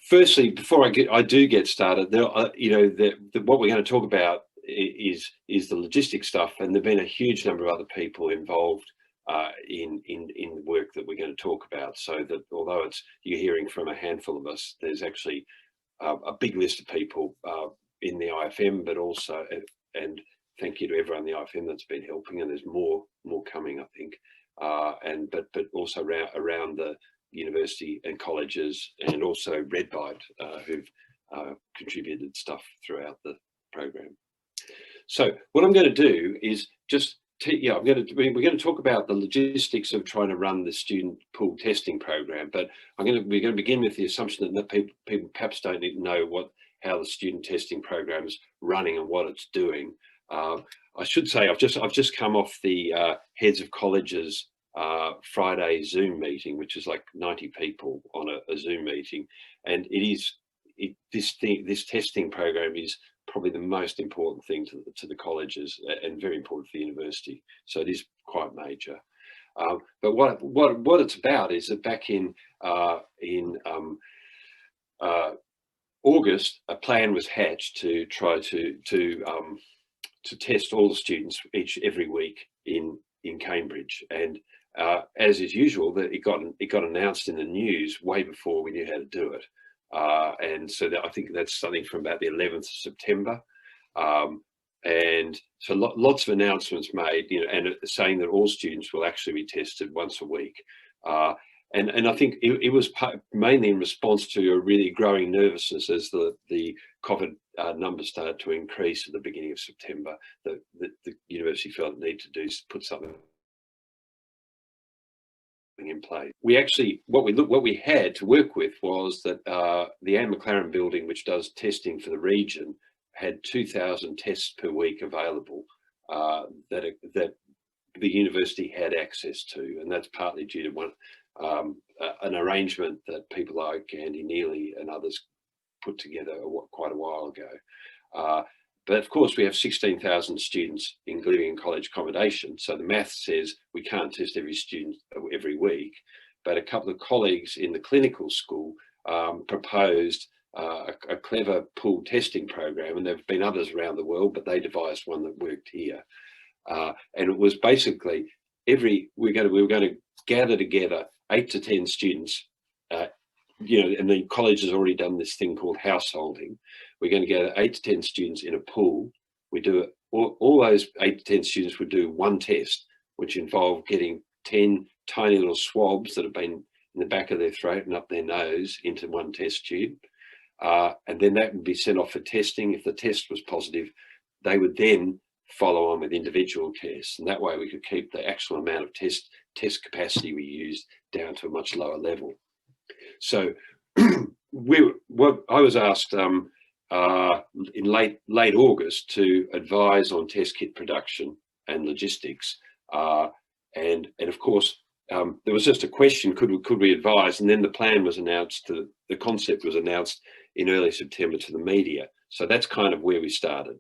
firstly, before I do get started, there, you know, what we're going to talk about is the logistics stuff, and there've been a huge number of other people involved in the work that we're going to talk about. So that although you're hearing from a handful of us, there's actually a big list of people in the IFM, but also, and thank you to everyone in the IFM that's been helping, and there's more coming, I think, but also around the university and colleges, and also Redbite, who've contributed stuff throughout the program. So what I'm going to do is just we're going to talk about the logistics of trying to run the student pool testing program, but we're going to begin with the assumption that people perhaps don't even know how the student testing program is running and what it's doing. I should say I've just come off the heads of colleges Friday Zoom meeting, which is like 90 people on a Zoom meeting, and this testing program is probably the most important thing to the colleges, and very important for the university. So it is quite major. But what it's about is that back in August, a plan was hatched to try to test all the students every week in Cambridge, and as is usual, that it got announced in the news way before we knew how to do it. And so I think that's something from about the 11th of September. And so lots of announcements made, you know, and saying that all students will actually be tested once a week. And I think it was mainly in response to a really growing nervousness as the COVID numbers started to increase at the beginning of September, that the university felt the need to put something in place. We actually, what we had to work with was that the Anne McLaren building, which does testing for the region, had 2,000 tests per week available that the university had access to, and that's partly due to an arrangement that people like Andy Neely and others put together quite a while ago. But of course, we have 16,000 students living in college accommodation. So the math says we can't test every student every week. But a couple of colleagues in the clinical school proposed a clever pool testing program, and there have been others around the world, but they devised one that worked here. And it was basically we were going to gather together 8 to 10 students. You know, and the college has already done this thing called householding. We're going to gather 8 to 10 students in a pool. We do it. All those 8 to 10 students would do one test, which involved getting 10 tiny little swabs that have been in the back of their throat and up their nose into one test tube. And then that would be sent off for testing. If the test was positive, they would then follow on with individual tests. And that way we could keep the actual amount of test capacity we used down to a much lower level. So I was asked in late August to advise on test kit production and logistics, and of course there was just a question: could we advise? And then the plan was announced. The concept was announced in early September to the media. So that's kind of where we started.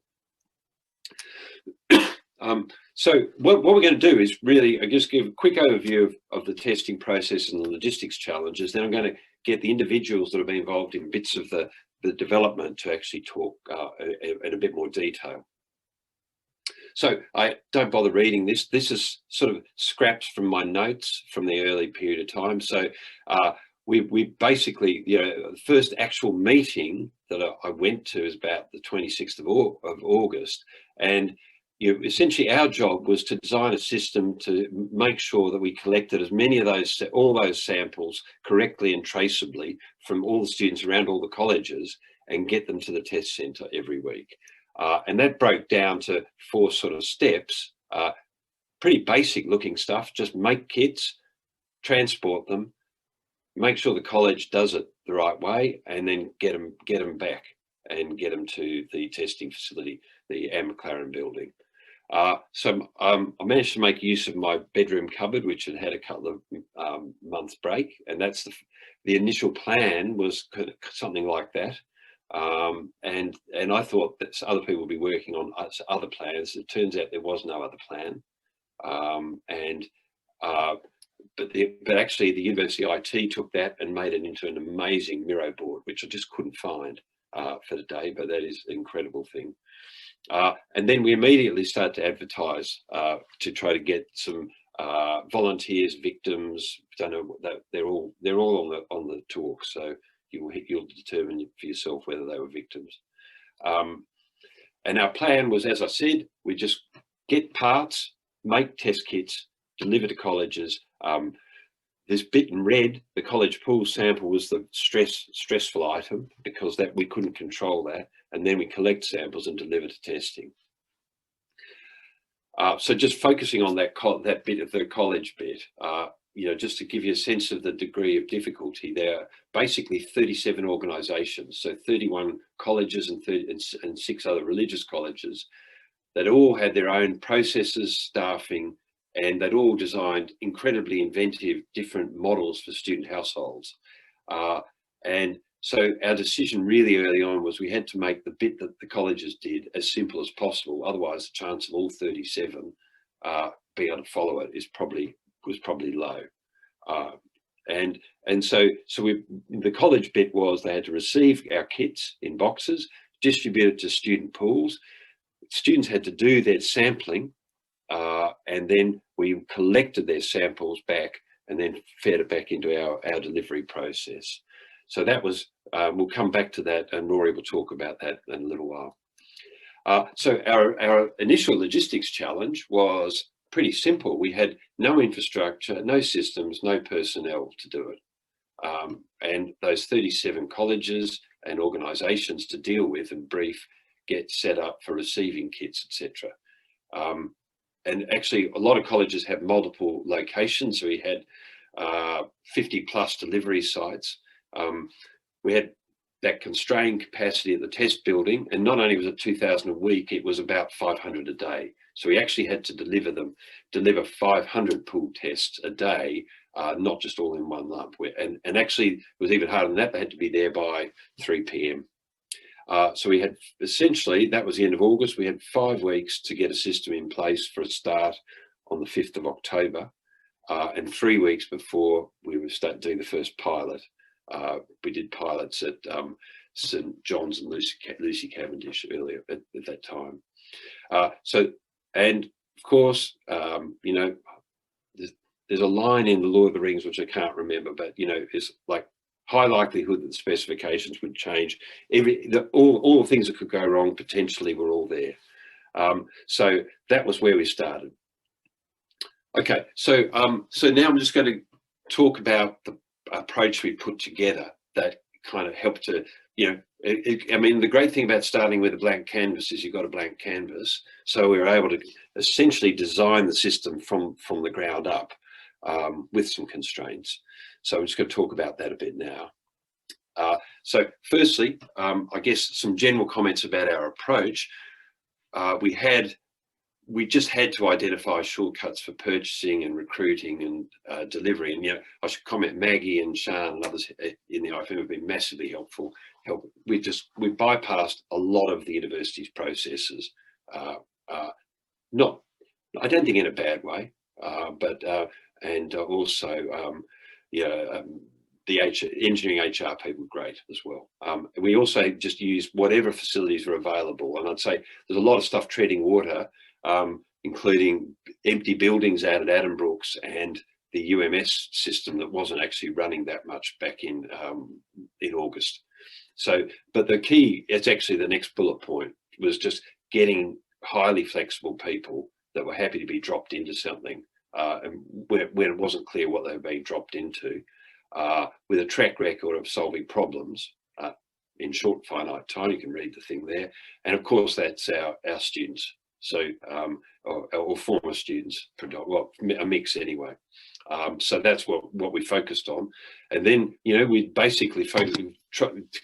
So what we're going to do is really, I just give a quick overview of the testing process and the logistics challenges. Then I'm going to get the individuals that have been involved in bits of the development to actually talk in a bit more detail. So I don't bother reading this. This is sort of scraps from my notes from the early period of time. So we basically, you know, the first actual meeting that I went to is about the 26th of August, and essentially our job was to design a system to make sure that we collected as many of all those samples correctly and traceably from all the students around all the colleges and get them to the test centre every week. And that broke down to 4 sort of steps, pretty basic looking stuff: just make kits, transport them, make sure the college does it the right way, and then get them back and get them to the testing facility, the Anne McLaren building. So I managed to make use of my bedroom cupboard, which had a couple of months break, and that's the initial plan was something like that. And I thought that other people would be working on other plans. It turns out there was no other plan, and but actually the university IT took that and made it into an amazing Miro board, which I just couldn't find for today, but that is an incredible thing. And then we immediately started to advertise to try to get some volunteers, victims. Don't know that they're all on the talk, so you'll determine for yourself whether they were victims. And our plan was, as I said, we just get parts, make test kits, deliver to colleges. This bit in red, the college pool sample, was the stressful item, because that we couldn't control that, and then we collect samples and deliver to testing. So just focusing on that bit of the college bit, you know, just to give you a sense of the degree of difficulty, there are basically 37 organisations, so 31 colleges and 6 other religious colleges that all had their own processes, staffing, and they'd all designed incredibly inventive different models for student households. And so our decision really early on was we had to make the bit that the colleges did as simple as possible. Otherwise, the chance of all 37 being able to follow it was probably low. And so the college bit was they had to receive our kits in boxes, distribute it to student pools. Students had to do their sampling, and then we collected their samples back and then fed it back into our delivery process. So that was, we'll come back to that, and Rory will talk about that in a little while. So our initial logistics challenge was pretty simple. We had no infrastructure, no systems, no personnel to do it. And those 37 colleges and organisations to deal with and brief, get set up for receiving kits, etc. And actually, a lot of colleges have multiple locations. So we had 50 plus delivery sites. We had that constrained capacity at the test building, and not only was it 2,000 a week, it was about 500 a day. So we actually had to deliver 500 pool tests a day, not just all in one lump. And actually, it was even harder than that. They had to be there by 3 p.m. So we had, essentially, that was the end of August. We had 5 weeks to get a system in place for a start on the 5th of October, and 3 weeks before we would start doing the first pilot. We did pilots at St John's and Lucy Cavendish earlier at that time. And of course, you know, there's a line in the Lord of the Rings, which I can't remember, but, you know, it's like high likelihood that the specifications would change. All the things that could go wrong potentially were all there. So that was where we started. Okay, so now I'm just going to talk about the approach we put together that kind of helped to, you know, I mean, the great thing about starting with a blank canvas is you've got a blank canvas. So we were able to essentially design the system from the ground up with some constraints. So I'm just going to talk about that a bit now. So firstly, I guess some general comments about our approach. We just had to identify shortcuts for purchasing and recruiting and delivery. And, you know, I should comment, Maggie and Sian and others in the IFM have been massively helpful. We bypassed a lot of the university's processes. Not, I don't think in a bad way, but and also, the engineering HR people were great as well. We also just used whatever facilities were available. And I'd say there's a lot of stuff treading water, including empty buildings out at Addenbrooks and the UMS system that wasn't actually running that much back in August. So, but the key, it's actually the next bullet point, was just getting highly flexible people that were happy to be dropped into something and when it wasn't clear what they were being dropped into, with a track record of solving problems in short, finite time. You can read the thing there. And of course, that's our students. So, or former students, well, a mix anyway. So that's what we focused on. And then, you know, we basically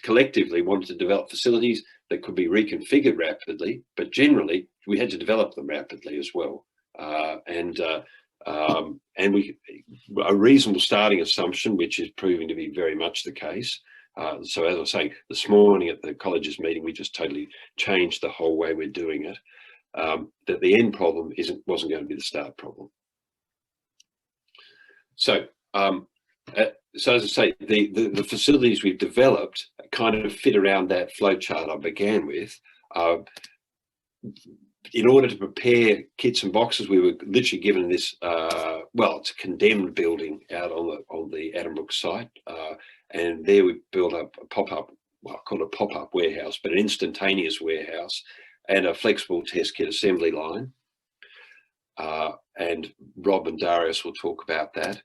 collectively wanted to develop facilities that could be reconfigured rapidly, but generally we had to develop them rapidly as well. And a reasonable starting assumption, which is proving to be very much the case. So as I was saying, this morning at the college's meeting, we just totally changed the whole way we're doing it. That the end problem wasn't going to be the start problem. So, so as I say, the facilities we've developed kind of fit around that flow chart I began with. In order to prepare kits and boxes, we were literally given this, well, it's a condemned building out on the Addenbrooke site. And there we built up a pop-up, well, I call it a pop-up warehouse, but an instantaneous warehouse and a flexible test kit assembly line. And Rob and Darius will talk about that.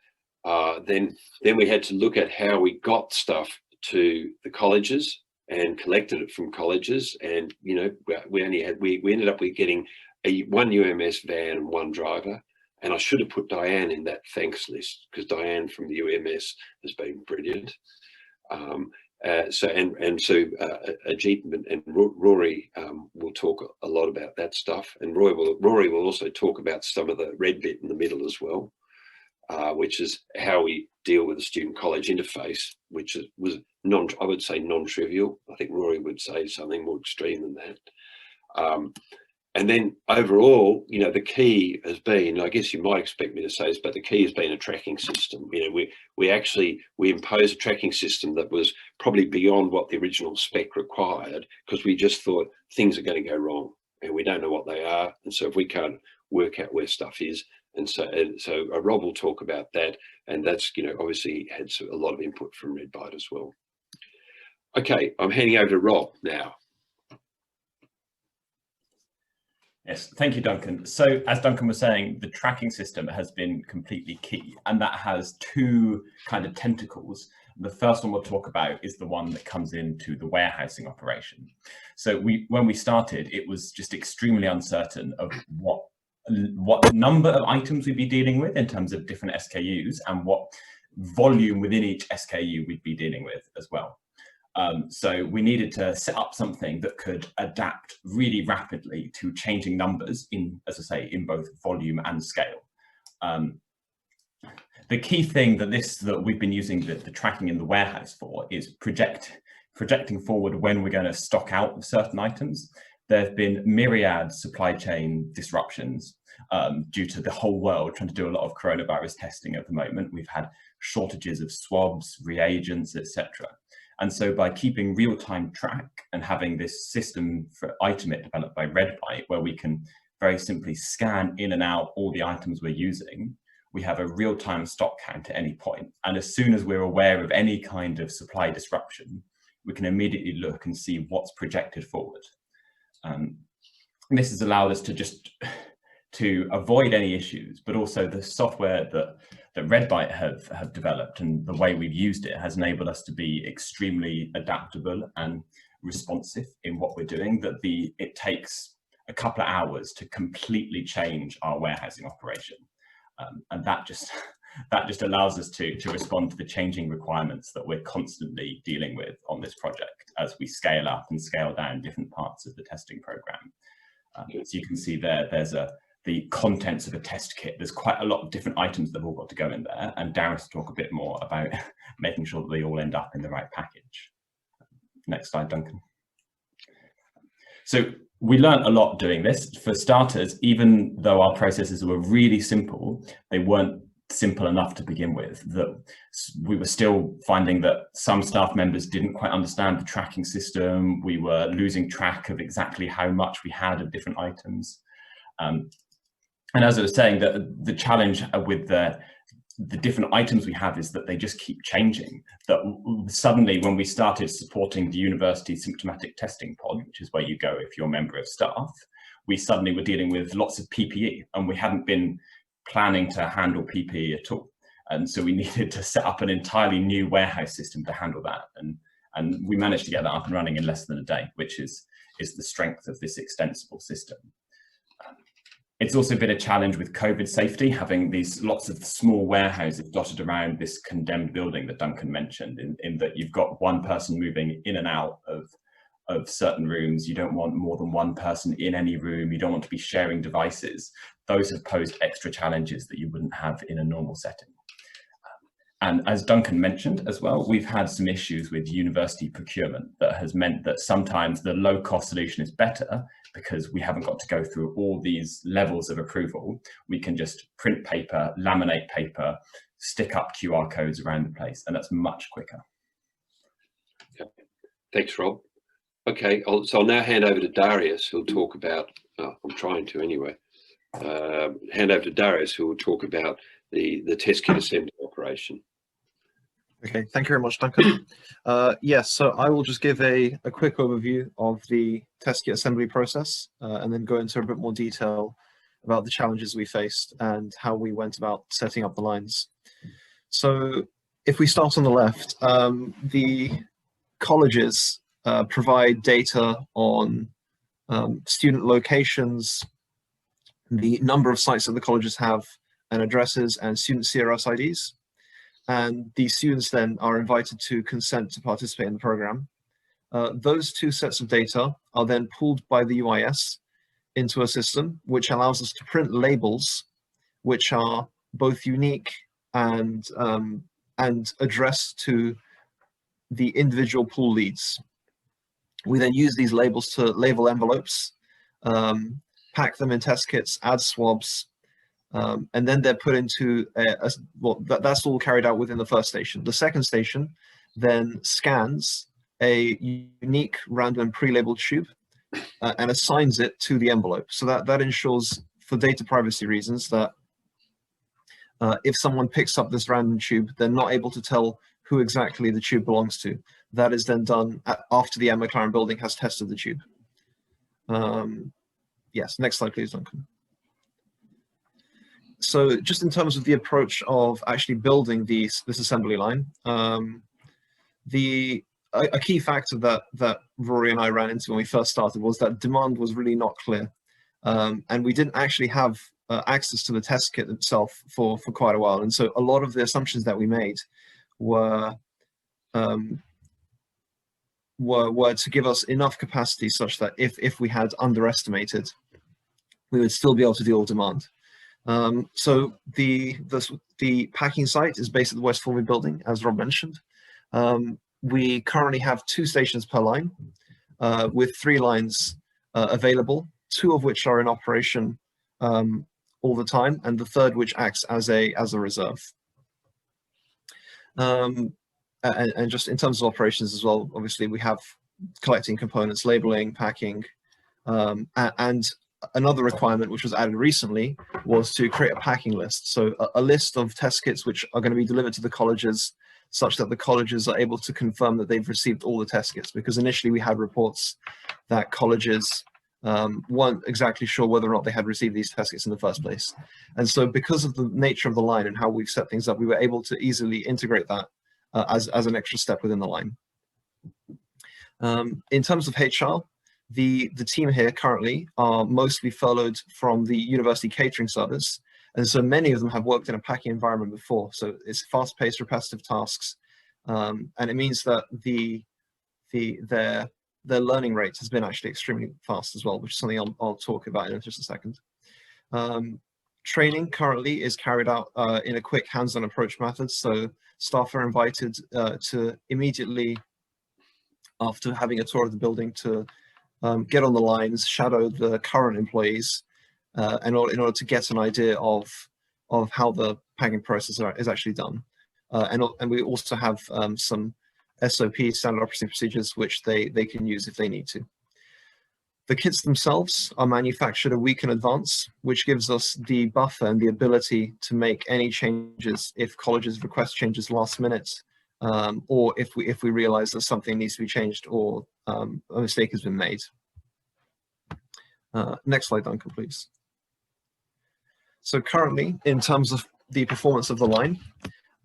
Then we had to look at how we got stuff to the colleges and collected it from colleges. And, you know, we ended up with getting one UMS van and one driver. And I should have put Diane in that thanks list, because Diane from the UMS has been brilliant. So Ajit and Rory will talk a lot about that stuff, and Rory will also talk about some of the red bit in the middle as well, which is how we deal with the student college interface, which was I would say non-trivial. I think Rory would say something more extreme than that. And then overall, you know, the key has been, I guess you might expect me to say this, but the key has been a tracking system. You know, we imposed a tracking system that was probably beyond what the original spec required, because we just thought things are going to go wrong and we don't know what they are. And so if we can't work out where stuff is, and so Rob will talk about that. And that's, you know, obviously had a lot of input from Redbyte as well. Okay, I'm handing over to Rob now. Yes, thank you, Duncan. So as Duncan was saying, the tracking system has been completely key, and that has two kind of tentacles. The first one we'll talk about is the one that comes into the warehousing operation. So when we started, it was just extremely uncertain of what number of items we'd be dealing with in terms of different SKUs and what volume within each SKU we'd be dealing with as well. So we needed to set up something that could adapt really rapidly to changing numbers in, as I say, in both volume and scale. The key thing that we've been using the tracking in the warehouse for is projecting forward when we're going to stock out certain items. There have been myriad supply chain disruptions due to the whole world trying to do a lot of coronavirus testing at the moment. We've had shortages of swabs, reagents, etc. And so by keeping real-time track and having this system for Itemit developed by Redbyte, where we can very simply scan in and out all the items we're using, we have a real-time stock count at any point. And as soon as we're aware of any kind of supply disruption, we can immediately look and see what's projected forward. This has allowed us to avoid any issues, but also the software that Redbyte have developed and the way we've used it has enabled us to be extremely adaptable and responsive in what we're doing, that it takes a couple of hours to completely change our warehousing operation. And that just allows us to respond to the changing requirements that we're constantly dealing with on this project as we scale up and scale down different parts of the testing program. So you can see there's the contents of a test kit. There's quite a lot of different items that have all got to go in there, and Darius will talk a bit more about making sure that they all end up in the right package. Next slide, Duncan. So we learned a lot doing this. For starters, even though our processes were really simple, they weren't simple enough to begin with. That we were still finding that some staff members didn't quite understand the tracking system. We were losing track of exactly how much we had of different items. And as I was saying, the challenge with the different items we have is that they just keep changing. That suddenly, when we started supporting the university symptomatic testing pod, which is where you go if you're a member of staff, we suddenly were dealing with lots of PPE, and we hadn't been planning to handle PPE at all. And so we needed to set up an entirely new warehouse system to handle that. And we managed to get that up and running in less than a day, which is the strength of this extensible system. It's also been a challenge with COVID safety, having these lots of small warehouses dotted around this condemned building that Duncan mentioned, in that you've got one person moving in and out of certain rooms. You don't want more than one person in any room. You don't want to be sharing devices. Those have posed extra challenges that you wouldn't have in a normal setting. And as Duncan mentioned as well, we've had some issues with university procurement that has meant that sometimes the low-cost solution is better because we haven't got to go through all these levels of approval. We can just print paper, laminate paper, stick up QR codes around the place, and that's much quicker. Okay. Thanks, Rob. Okay, so I'll now hand over to Darius, who'll talk about, I'm trying to anyway, hand over to Darius, who will talk about the test kit assembly operation. Okay, thank you very much, Duncan. Yes, so I will just give a quick overview of the test kit assembly process and then go into a bit more detail about the challenges we faced and how we went about setting up the lines. So if we start on the left, the colleges provide data on student locations, the number of sites that the colleges have, and addresses and student CRS IDs. And these students then are invited to consent to participate in the program. Those two sets of data are then pulled by the UIS into a system which allows us to print labels which are both unique and addressed to the individual pool leads. We then use these labels to label envelopes, pack them in test kits, add swabs, and then they're put into that's all carried out within the first station. The second station then scans a unique random pre-labeled tube and assigns it to the envelope. So that ensures, for data privacy reasons, that if someone picks up this random tube, they're not able to tell who exactly the tube belongs to. That is then done after the McLaren building has tested the tube. Yes, next slide, please, Duncan. So just in terms of the approach of actually building this assembly line, a key factor that Rory and I ran into when we first started was that demand was really not clear. And we didn't actually have access to the test kit itself for quite a while. And so a lot of the assumptions that we made were to give us enough capacity such that if we had underestimated, we would still be able to deal with demand. So the packing site is based at the West Formby building, as Rob mentioned. We currently have 2 stations per line, with 3 lines available, 2 of which are in operation all the time, and the 3rd which acts as a reserve. And just in terms of operations as well, obviously we have collecting components, labeling, packing, and another requirement which was added recently was to create a packing list. So a list of test kits which are going to be delivered to the colleges such that the colleges are able to confirm that they've received all the test kits, because initially we had reports that colleges weren't exactly sure whether or not they had received these test kits in the first place. And so because of the nature of the line and how we've set things up, we were able to easily integrate that as an extra step within the line. In terms of HR, the team here currently are mostly furloughed from the university catering service, and so many of them have worked in a packing environment before. So it's fast-paced, repetitive tasks, and it means that their learning rate has been actually extremely fast as well, which is something I'll talk about in just a second. Training currently is carried out in a quick hands-on approach method. So staff are invited to immediately, after having a tour of the building, to get on the lines, shadow the current employees, in order to get an idea of how the packing process is actually done. And we also have some SOP, standard operating procedures, which they can use if they need to. The kits themselves are manufactured a week in advance, which gives us the buffer and the ability to make any changes if colleges request changes last minute, or if we realize that something needs to be changed or a mistake has been made. Next slide, Duncan, please. So currently, in terms of the performance of the line,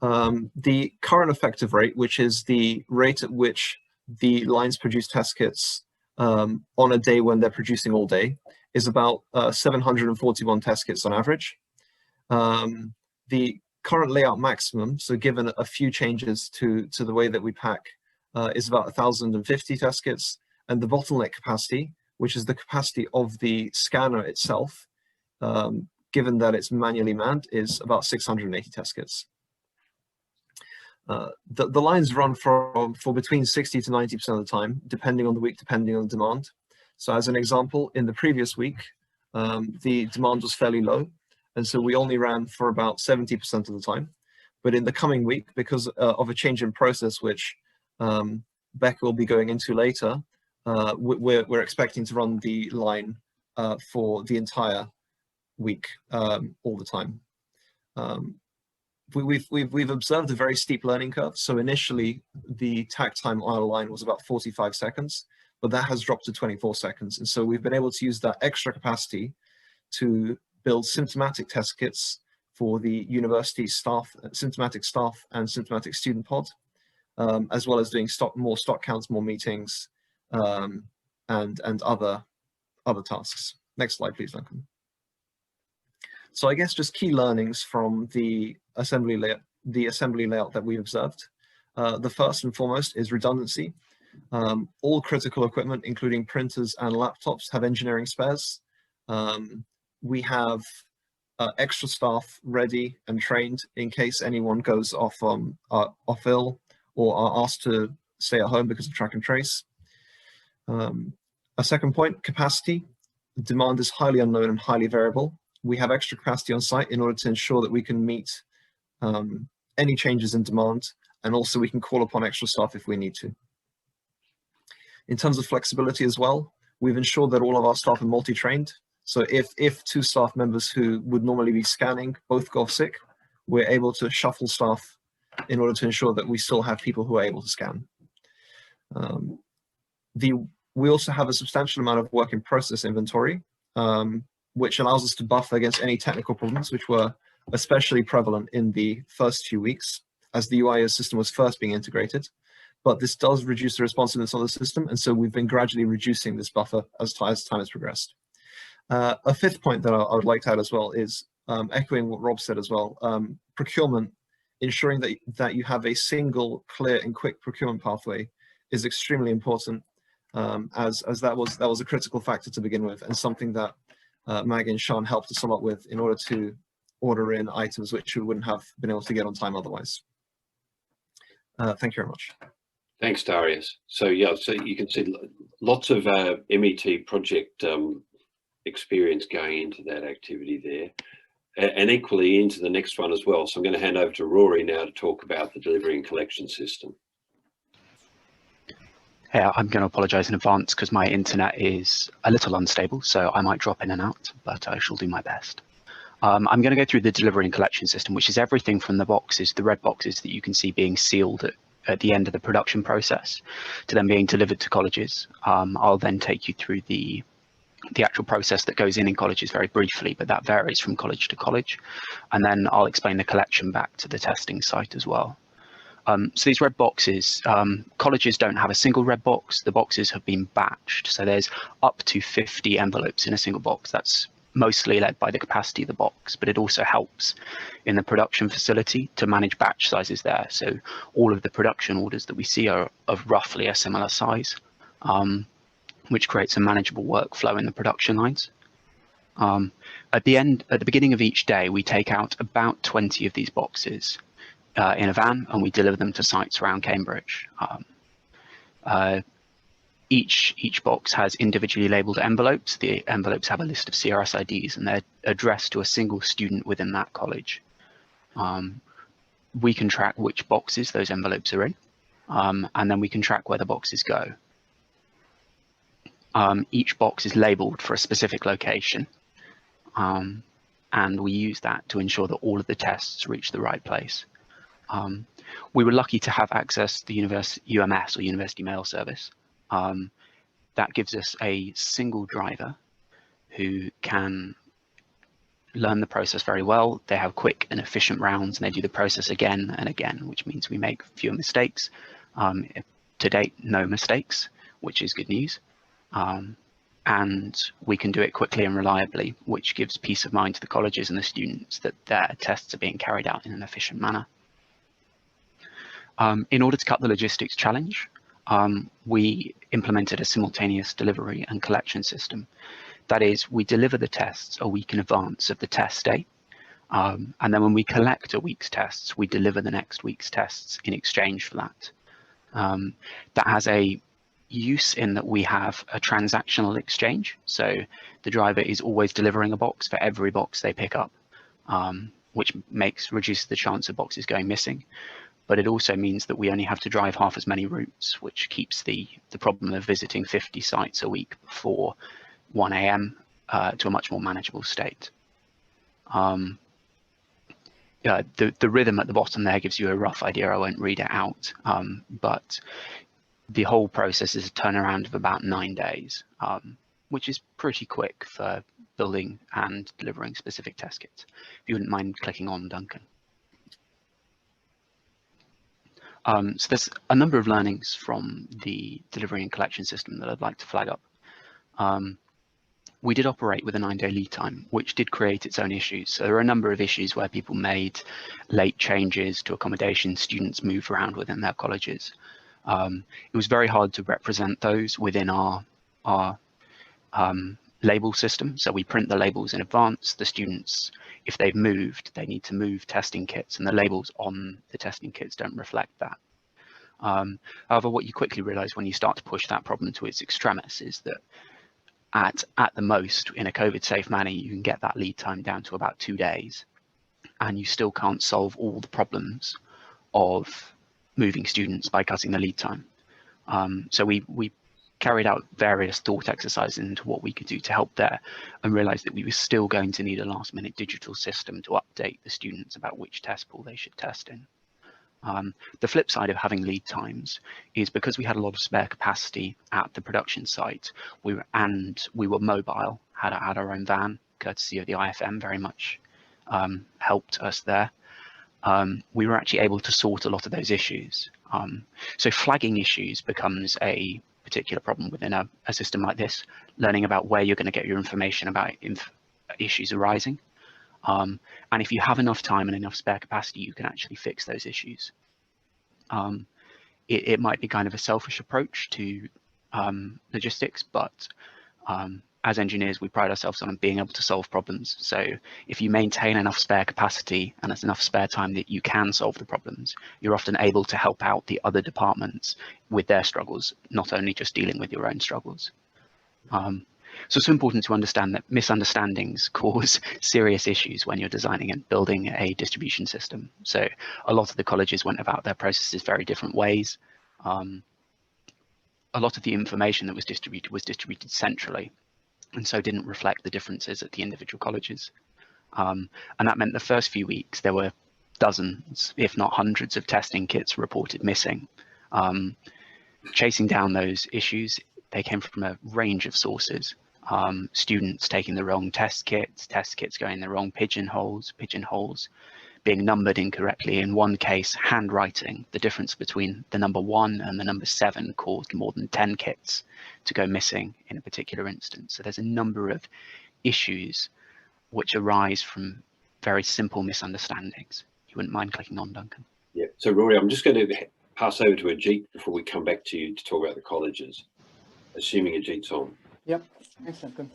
the current effective rate, which is the rate at which the lines produce test kits on a day when they're producing all day, is about 741 test kits on average. The current layout maximum, so given a few changes to the way that we pack, is about 1,050 test kits, and the bottleneck capacity, which is the capacity of the scanner itself, given that it's manually manned, is about 680 test kits. The lines run for between 60 to 90% of the time, depending on the week, depending on demand. So as an example, in the previous week, the demand was fairly low, and so we only ran for about 70% of the time. But in the coming week, because of a change in process, which Becca will be going into later, we're expecting to run the line for the entire week all the time. We've observed a very steep learning curve. So initially, the takt time on a line was about 45 seconds, but that has dropped to 24 seconds. And so we've been able to use that extra capacity to build symptomatic test kits for the university staff, symptomatic staff and symptomatic student pod, as well as doing more stock counts, more meetings, and other tasks. Next slide, please, Duncan. So I guess just key learnings from the assembly layout that we observed. The first and foremost is redundancy. All critical equipment, including printers and laptops, have engineering spares. We have extra staff ready and trained in case anyone goes off ill or are asked to stay at home because of track and trace. A second point, capacity. Demand is highly unknown and highly variable. We have extra capacity on site in order to ensure that we can meet any changes in demand, and also we can call upon extra staff if we need to. In terms of flexibility as well, we've ensured that all of our staff are multi-trained. So if two staff members who would normally be scanning both go off sick, we're able to shuffle staff in order to ensure that we still have people who are able to scan. We also have a substantial amount of work in process inventory, which allows us to buffer against any technical problems, which were especially prevalent in the first few weeks as the UIS system was first being integrated. But this does reduce the responsiveness of the system, and so we've been gradually reducing this buffer as time has progressed. A fifth point that I would like to add as well is echoing what Rob said as well, procurement, ensuring that you have a single, clear and quick procurement pathway is extremely important, as that was a critical factor to begin with, and something that Maggie and Sean helped us a lot with in order to order in items which we wouldn't have been able to get on time otherwise. Thank you very much. Thanks, Darius. So yeah, so you can see lots of MET project experience going into that activity there, and equally into the next one as well. So I'm going to hand over to Rory now to talk about the delivery and collection system. Yeah, I'm going to apologise in advance because my internet is a little unstable, so I might drop in and out, but I shall do my best. I'm going to go through the delivery and collection system, which is everything from the boxes, the red boxes that you can see being sealed at the end of the production process, to then being delivered to colleges. I'll then take you through the actual process that goes in colleges very briefly, but that varies from college to college. And then I'll explain the collection back to the testing site as well. So these red boxes, colleges don't have a single red box. The boxes have been batched. So there's up to 50 envelopes in a single box. That's mostly led by the capacity of the box, but it also helps in the production facility to manage batch sizes there. So all of the production orders that we see are of roughly a similar size, which creates a manageable workflow in the production lines. At the beginning of each day, we take out about 20 of these boxes in a van, and we deliver them to sites around Cambridge. Each box has individually labeled envelopes. The envelopes have a list of CRS IDs, and they're addressed to a single student within that college. We can track which boxes those envelopes are in, and then we can track where the boxes go. Each box is labeled for a specific location, and we use that to ensure that all of the tests reach the right place. We were lucky to have access to the UMS, or University Mail Service. That gives us a single driver who can learn the process very well. They have quick and efficient rounds, and they do the process again and again, which means we make fewer mistakes. To date, no mistakes, which is good news. And we can do it quickly and reliably, which gives peace of mind to the colleges and the students that their tests are being carried out in an efficient manner. In order to cut the logistics challenge, we implemented a simultaneous delivery and collection system. That is, we deliver the tests a week in advance of the test day, And then when we collect a week's tests, we deliver the next week's tests in exchange for that. That has a use in that we have a transactional exchange. So the driver is always delivering a box for every box they pick up, which reduces the chance of boxes going missing. But it also means that we only have to drive half as many routes, which keeps the problem of visiting 50 sites a week before 1 a.m. To a much more manageable state. Yeah, the rhythm at the bottom there gives you a rough idea. I won't read it out, but the whole process is a turnaround of about 9 days, which is pretty quick for building and delivering specific test kits. If you wouldn't mind clicking on, Duncan. So there's a number of learnings from the delivery and collection system that I'd like to flag up. We did operate with a 9-day lead time, which did create its own issues. So there are a number of issues where people made late changes to accommodation, students moved around within their colleges. It was very hard to represent those within our label system. So we print the labels in advance. The students, if they've moved, they need to move testing kits, and the labels on the testing kits don't reflect that. However, what you quickly realize when you start to push that problem to its extremis is that at the most, in a COVID safe manner, you can get that lead time down to about 2 days, and you still can't solve all the problems of moving students by cutting the lead time. So we carried out various thought exercises into what we could do to help there, and realized that we were still going to need a last-minute digital system to update the students about which test pool they should test in. The flip side of having lead times is because we had a lot of spare capacity at the production site, we were mobile, had our own van, courtesy of the IFM, very much helped us there. We were actually able to sort a lot of those issues. So flagging issues becomes a particular problem within a system like this, learning about where you're going to get your information about issues arising. And if you have enough time and enough spare capacity, you can actually fix those issues. It might be kind of a selfish approach to logistics, but as engineers, we pride ourselves on being able to solve problems. So if you maintain enough spare capacity and there's enough spare time that you can solve the problems, you're often able to help out the other departments with their struggles, not only just dealing with your own struggles. So it's important to understand that misunderstandings cause serious issues when you're designing and building a distribution system. So a lot of the colleges went about their processes very different ways. A lot of the information that was distributed centrally, and so didn't reflect the differences at the individual colleges. And that meant the first few weeks there were dozens, if not hundreds, of testing kits reported missing. Chasing down those issues, they came from a range of sources. Students taking the wrong test kits going in the wrong pigeonholes being numbered incorrectly. In one case, handwriting, the difference between the number 1 and the number 7 caused more than 10 kits to go missing in a particular instance. So there's a number of issues which arise from very simple misunderstandings. You wouldn't mind clicking on, Duncan? Yeah, so Rory, I'm just going to pass over to Ajit before we come back to you to talk about the colleges, assuming Ajit's on. Yep, thanks, Duncan.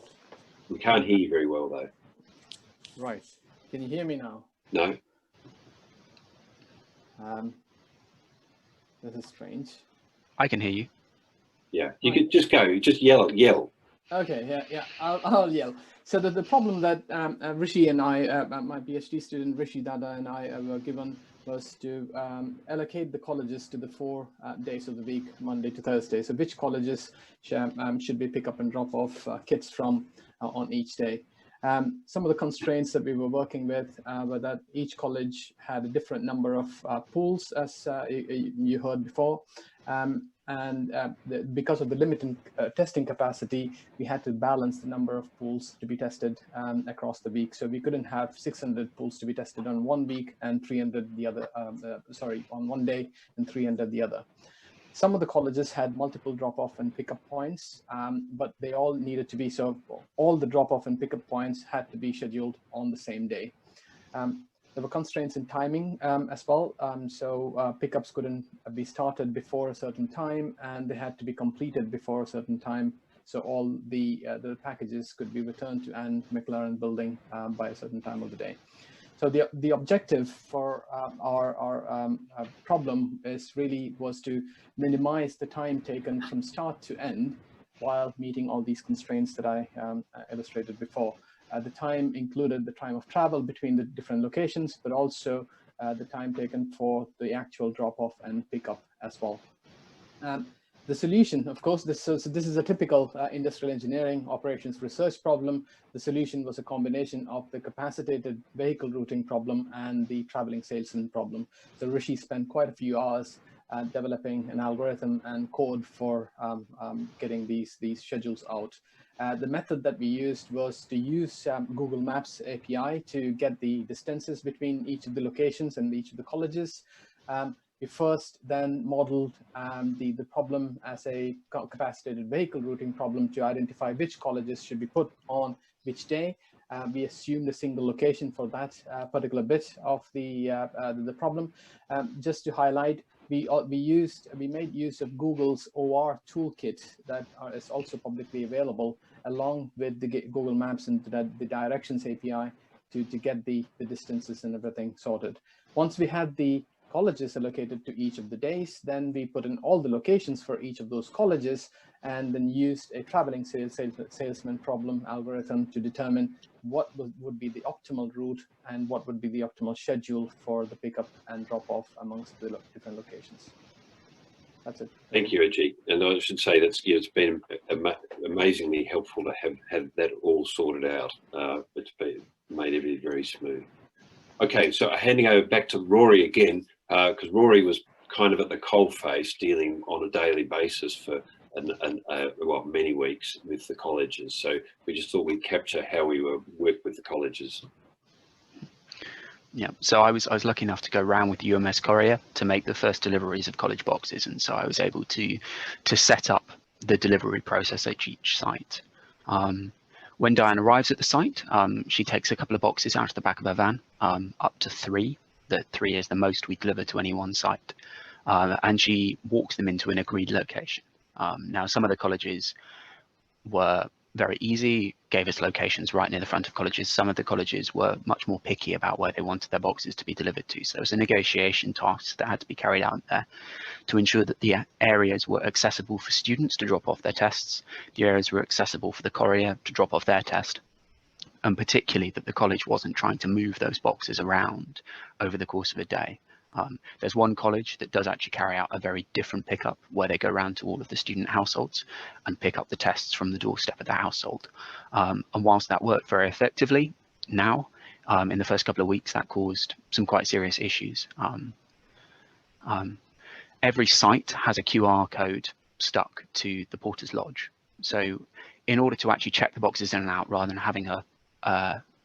We can't hear you very well, though. Right, can you hear me now? No. This is strange. I can hear you. Yeah, you could just yell. Okay, yeah, I'll yell. So the problem that Rishi and I, my PhD student Rishi Dada and I were given was to allocate the colleges to the 4 days of the week, Monday to Thursday. So which colleges should we pick up and drop off kits from on each day? Some of the constraints that we were working with were that each college had a different number of pools, as you heard before. Because of the limited testing capacity, we had to balance the number of pools to be tested across the week. So we couldn't have 600 pools to be tested on one week and 300 the other, on one day and 300 the other. Some of the colleges had multiple drop-off and pickup points, but they all needed to be, so all the drop-off and pickup points had to be scheduled on the same day. There were constraints in timing as well, so pickups couldn't be started before a certain time, and they had to be completed before a certain time, so all the packages could be returned to Anne McLaren building by a certain time of the day. So the objective for our problem was to minimize the time taken from start to end while meeting all these constraints that I illustrated before. The time included the time of travel between the different locations, but also the time taken for the actual drop-off and pickup as well. The solution, of course, this is a typical industrial engineering operations research problem. The solution was a combination of the capacitated vehicle routing problem and the traveling salesman problem. So Rishi spent quite a few hours developing an algorithm and code for getting these schedules out. The method that we used was to use Google Maps API to get the distances between each of the locations and each of the colleges. We first then modeled the problem as a capacitated vehicle routing problem to identify which colleges should be put on which day. We assumed a single location for that particular bit of the problem. Just to highlight, we made use of Google's OR toolkit that is also publicly available, along with the Google Maps and the directions API to get the distances and everything sorted. Once we had the colleges allocated to each of the days, then we put in all the locations for each of those colleges and then used a traveling salesman problem algorithm to determine what would be the optimal route and what would be the optimal schedule for the pickup and drop off amongst the different locations. That's it. Thank you, Ajit. And I should say that it's been amazingly helpful to have that all sorted out. It's made everything very smooth. Okay, so handing over back to Rory again, because Rory was kind of at the coalface dealing on a daily basis for many weeks with the colleges. So we just thought we'd capture how we work with the colleges. Yeah, so I was lucky enough to go around with UMS Courier to make the first deliveries of college boxes, and so I was able to set up the delivery process at each site. When Diane arrives at the site, she takes a couple of boxes out of the back of her van, up to 3. The 3 is the most we deliver to any one site, and she walks them into an agreed location. Now, some of the colleges were very easy, gave us locations right near the front of colleges. Some of the colleges were much more picky about where they wanted their boxes to be delivered to. So it was a negotiation task that had to be carried out there to ensure that the areas were accessible for students to drop off their tests, the areas were accessible for the courier to drop off their test, and particularly that the college wasn't trying to move those boxes around over the course of a day. There's one college that does actually carry out a very different pickup where they go around to all of the student households and pick up the tests from the doorstep of the household. And whilst that worked very effectively, now in the first couple of weeks, that caused some quite serious issues. Every site has a QR code stuck to the porter's lodge. So in order to actually check the boxes in and out, rather than having a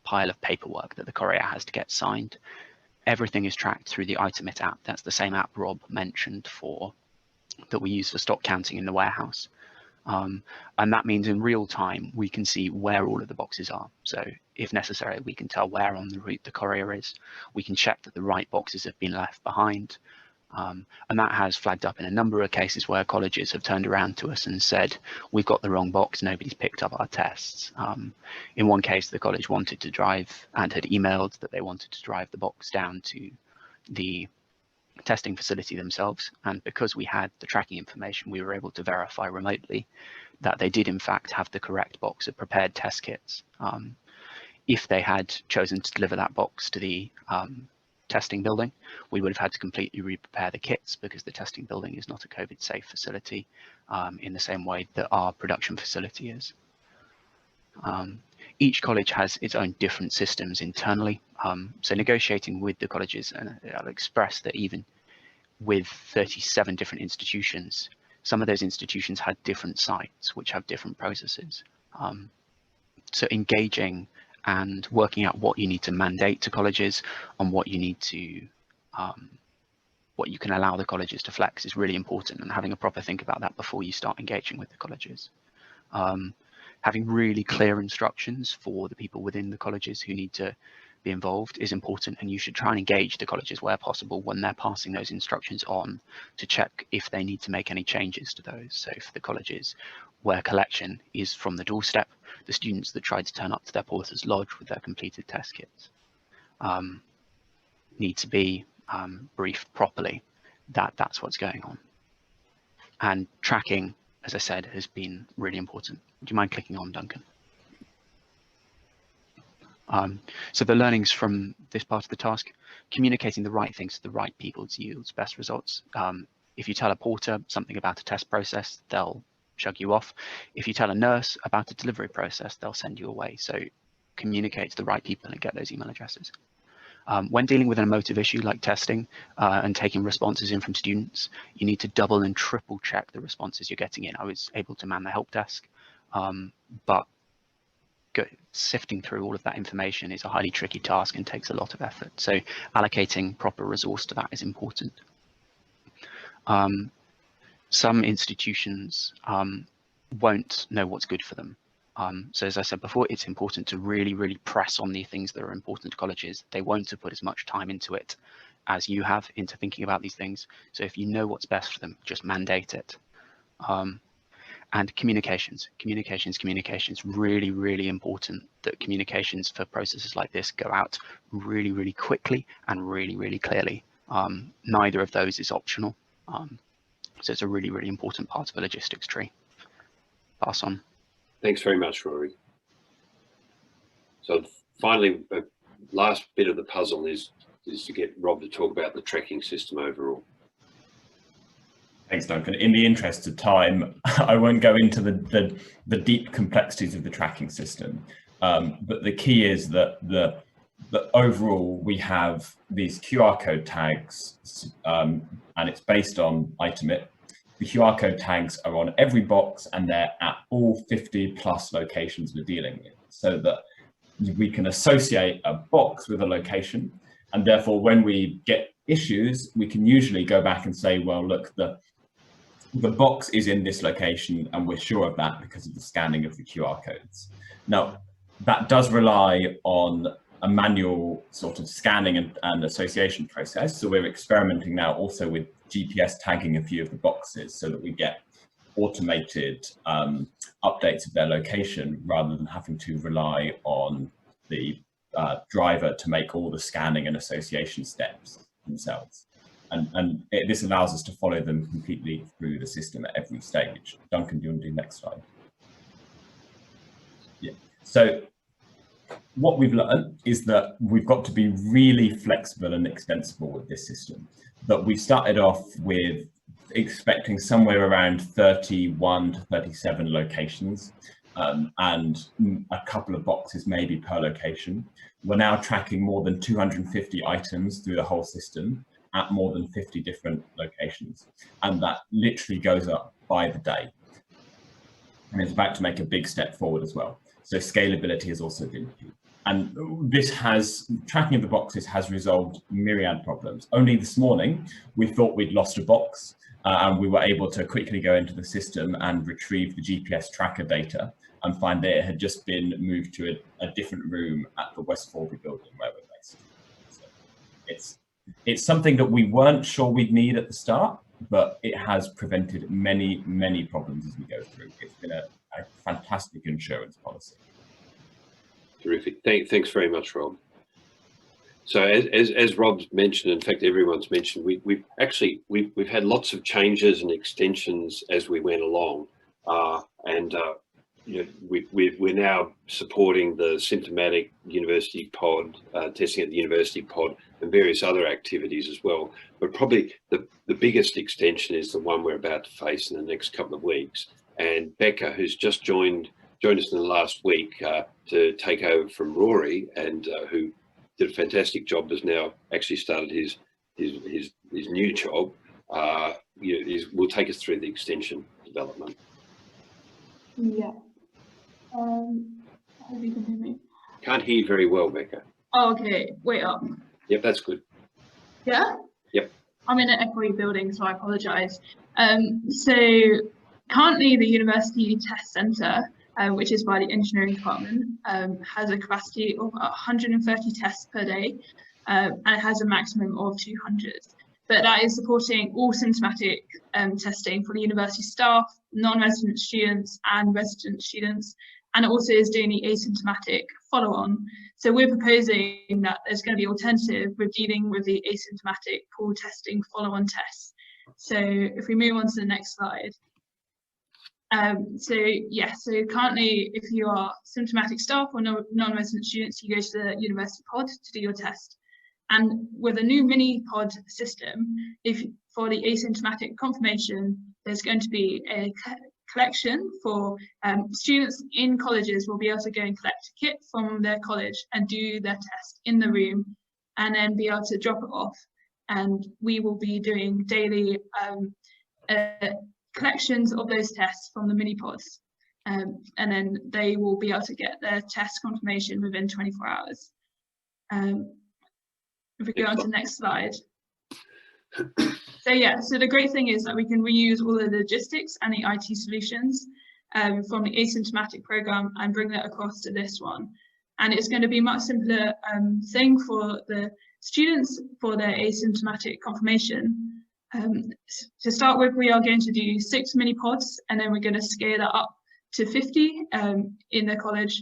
pile of paperwork that the courier has to get signed, everything is tracked through the Itemit app. That's the same app Rob mentioned that we use for stock counting in the warehouse. And that means in real time, we can see where all of the boxes are. So if necessary, we can tell where on the route the courier is. We can check that the right boxes have been left behind. And that has flagged up in a number of cases where colleges have turned around to us and said, we've got the wrong box, nobody's picked up our tests. In one case, the college wanted to drive and had emailed that they wanted to drive the box down to the testing facility themselves. And because we had the tracking information, we were able to verify remotely that they did in fact have the correct box of prepared test kits. If they had chosen to deliver that box to the testing building, we would have had to completely re-prepare the kits because the testing building is not a COVID safe facility in the same way that our production facility is. Each college has its own different systems internally. So negotiating with the colleges, and I'll express that even with 37 different institutions, some of those institutions had different sites which have different processes. So engaging and working out what you need to mandate to colleges and what you need to, what you can allow the colleges to flex is really important, and having a proper think about that before you start engaging with the colleges. Having really clear instructions for the people within the colleges who need to be involved is important, and you should try and engage the colleges where possible when they're passing those instructions on to check if they need to make any changes to those. So for the colleges where collection is from the doorstep, the students that try to turn up to their porter's lodge with their completed test kits. need to be briefed properly that that's what's going on. And tracking, as I said, has been really important. Do you mind clicking on, Duncan? So the learnings from this part of the task: communicating the right things to the right people yields best results. If you tell a porter something about a test process, they'll shrug you off. If you tell a nurse about a delivery process, they'll send you away. So communicate to the right people and get those email addresses. When dealing with an emotive issue like testing and taking responses in from students, you need to double and triple check the responses you're getting in. I was able to man the help desk, but sifting through all of that information is a highly tricky task and takes a lot of effort. So allocating proper resource to that is important. Some institutions won't know what's good for them. So as I said before, it's important to really press on the things that are important to colleges. They won't put as much time into it as you have into thinking about these things. So if you know what's best for them, just mandate it. And communications, really important that communications for processes like this go out really quickly and really clearly. Neither of those is optional. So it's a really important part of a logistics tree. Pass on. Thanks very much, Rory. So finally, the last bit of the puzzle is to get Rob to talk about the tracking system overall. Thanks, Duncan. In the interest of time, I won't go into the deep complexities of the tracking system, but the key is that overall we have these QR code tags, and it's based on Itemit. The QR code tags are on every box and they're at all 50+ locations we're dealing with, so that we can associate a box with a location, and therefore when we get issues, we can usually go back and say, well, look, the box is in this location and we're sure of that because of the scanning of the QR codes. Now, that does rely on a manual sort of scanning and association process. So we're experimenting now also with GPS tagging a few of the boxes so that we get automated updates of their location rather than having to rely on the driver to make all the scanning and association steps themselves. And this allows us to follow them completely through the system at every stage. Duncan, do you want to do next slide? Yeah. So what we've learned is that we've got to be really flexible and extensible with this system. That we started off with expecting somewhere around 31 to 37 locations and a couple of boxes maybe per location. We're now tracking more than 250 items through the whole system at more than 50 different locations. And that literally goes up by the day. And it's about to make a big step forward as well. So scalability has also been key. And tracking of the boxes has resolved myriad problems. Only this morning, we thought we'd lost a box and we were able to quickly go into the system and retrieve the GPS tracker data and find that it had just been moved to a different room at the West Forby building where we're based. So it's something that we weren't sure we'd need at the start, but it has prevented many problems as we go through. It's been a fantastic insurance policy. Terrific. Thanks very much, Rob. So as Rob's mentioned, in fact, everyone's mentioned, we've had lots of changes and extensions as we went along, you know, we're now supporting the Asymptomatic University pod, testing at the University pod, and various other activities as well. But probably the biggest extension is the one we're about to face in the next couple of weeks. And Becca, who's just joined us in the last week to take over from Rory, and who did a fantastic job, has now actually started his new job. Will take us through the extension development. Yeah. I hope you can hear me. Can't hear you very well, Becca. Oh, okay. Wait up. Yep, that's good. Yeah? Yep. I'm in an echoey building, so I apologise. So currently the University Test Centre, which is by the engineering department, has a capacity of 130 tests per day, and it has a maximum of 200. But that is supporting all symptomatic testing for the university staff, non-resident students and resident students, and it also is doing the asymptomatic follow-on. So we're proposing that there's going to be alternative with dealing with the asymptomatic pool testing follow-on tests. So if we move on to the next slide. So currently, if you are symptomatic staff or non-resident students, you go to the university pod to do your test. And with a new mini pod system, for the asymptomatic confirmation, there's going to be a collection for students in colleges will be able to go and collect a kit from their college and do their test in the room, and then be able to drop it off. And we will be doing daily collections of those tests from the mini pods, and then they will be able to get their test confirmation within 24 hours. If we go on to the next slide. So the great thing is that we can reuse all the logistics and the IT solutions from the asymptomatic program and bring that across to this one. And it's going to be a much simpler thing for the students for their asymptomatic confirmation. To start with, we are going to do 6 mini pods, and then we're going to scale that up to 50 in the college,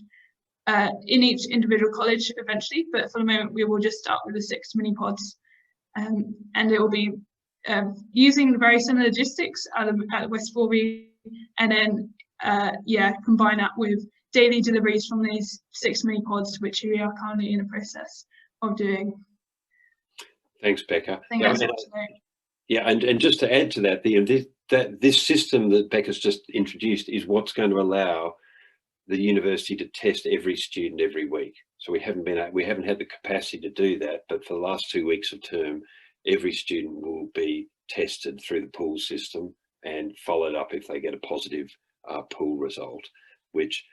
in each individual college eventually. But for the moment, we will just start with the 6 mini pods, and it will be using very similar logistics at West Forby, and then combine that with daily deliveries from these 6 mini pods, which we are currently in the process of doing. Thanks, Becca. I think that's and just to add to that, this system that Becca's just introduced is what's going to allow the university to test every student every week. So we haven't had the capacity to do that, but for the last 2 weeks of term, every student will be tested through the pool system and followed up if they get a positive pool result, which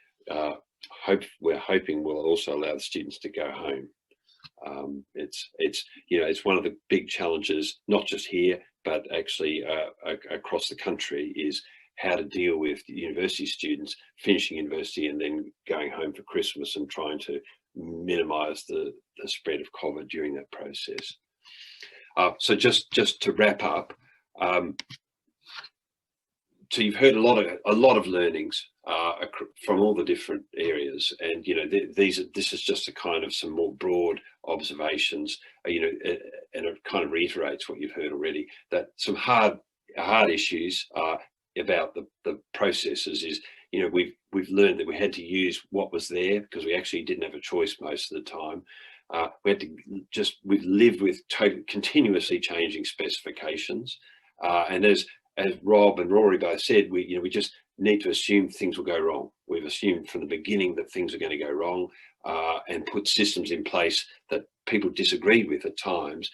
we're hoping will also allow the students to go home. It's one of the big challenges, not just here, but actually across the country, is how to deal with university students finishing university and then going home for Christmas and trying to minimise the spread of COVID during that process. So just to wrap up, so you've heard a lot of learnings from all the different areas, and this is just a kind of some more broad observations, and it kind of reiterates what you've heard already, that some hard issues about the processes is, we've learned that we had to use what was there because we actually didn't have a choice most of the time. We've lived with continuously changing specifications, and as Rob and Rory both said, we just need to assume things will go wrong. We've assumed from the beginning that things are going to go wrong, and put systems in place that people disagreed with at times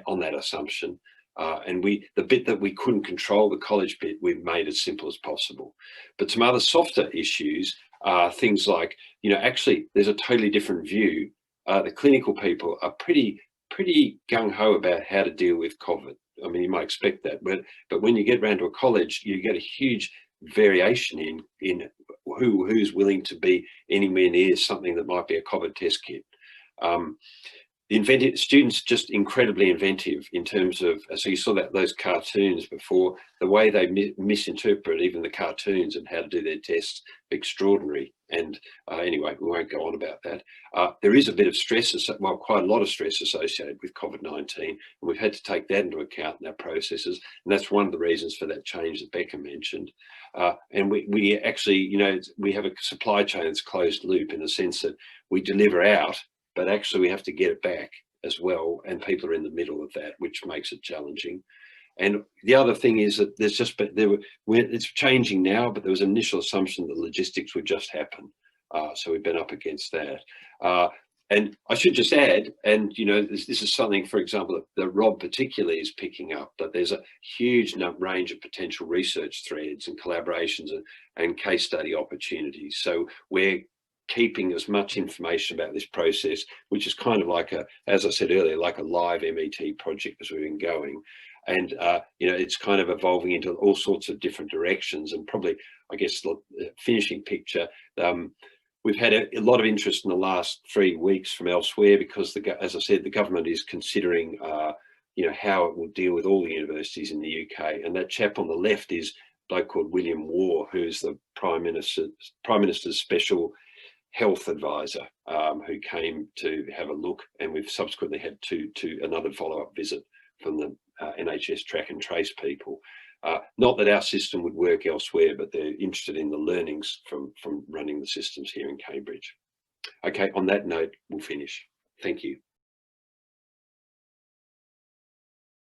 on that assumption. And the bit that we couldn't control, the college bit, we've made as simple as possible. But some other softer issues are things like, actually there's a totally different view. The clinical people are pretty gung-ho about how to deal with COVID. I mean, you might expect that, but when you get around to a college, you get a huge variation in who's willing to be anywhere near something that might be a COVID test kit. The students just incredibly inventive in terms of, so you saw those cartoons before, the way they misinterpret even the cartoons and how to do their tests, extraordinary. And anyway, we won't go on about that. There is a bit of stress, quite a lot of stress associated with COVID-19, and we've had to take that into account in our processes. And that's one of the reasons for that change that Becca mentioned. And we actually, we have a supply chain that's closed loop in the sense that we deliver out, but actually we have to get it back as well, and people are in the middle of that, which makes it challenging. And the other thing is that it's changing now, but there was an initial assumption that logistics would just happen. So we've been up against that. And I should just add, and this is something, for example, that Rob particularly is picking up, that there's a huge range of potential research threads and collaborations and case study opportunities. So we're keeping as much information about this process, which is kind of like as I said earlier, like a live MET project as we've been going. And, it's kind of evolving into all sorts of different directions. And probably, I guess, the finishing picture, we've had a lot of interest in the last 3 weeks from elsewhere because, as I said, the government is considering, how it will deal with all the universities in the UK. And that chap on the left is bloke called William Waugh, who's the Prime Minister's special health advisor, who came to have a look, and we've subsequently had another follow-up visit from the NHS track and trace people. Not that our system would work elsewhere, but they're interested in the learnings from running the systems here in Cambridge. Okay, on that note, we'll finish. Thank you.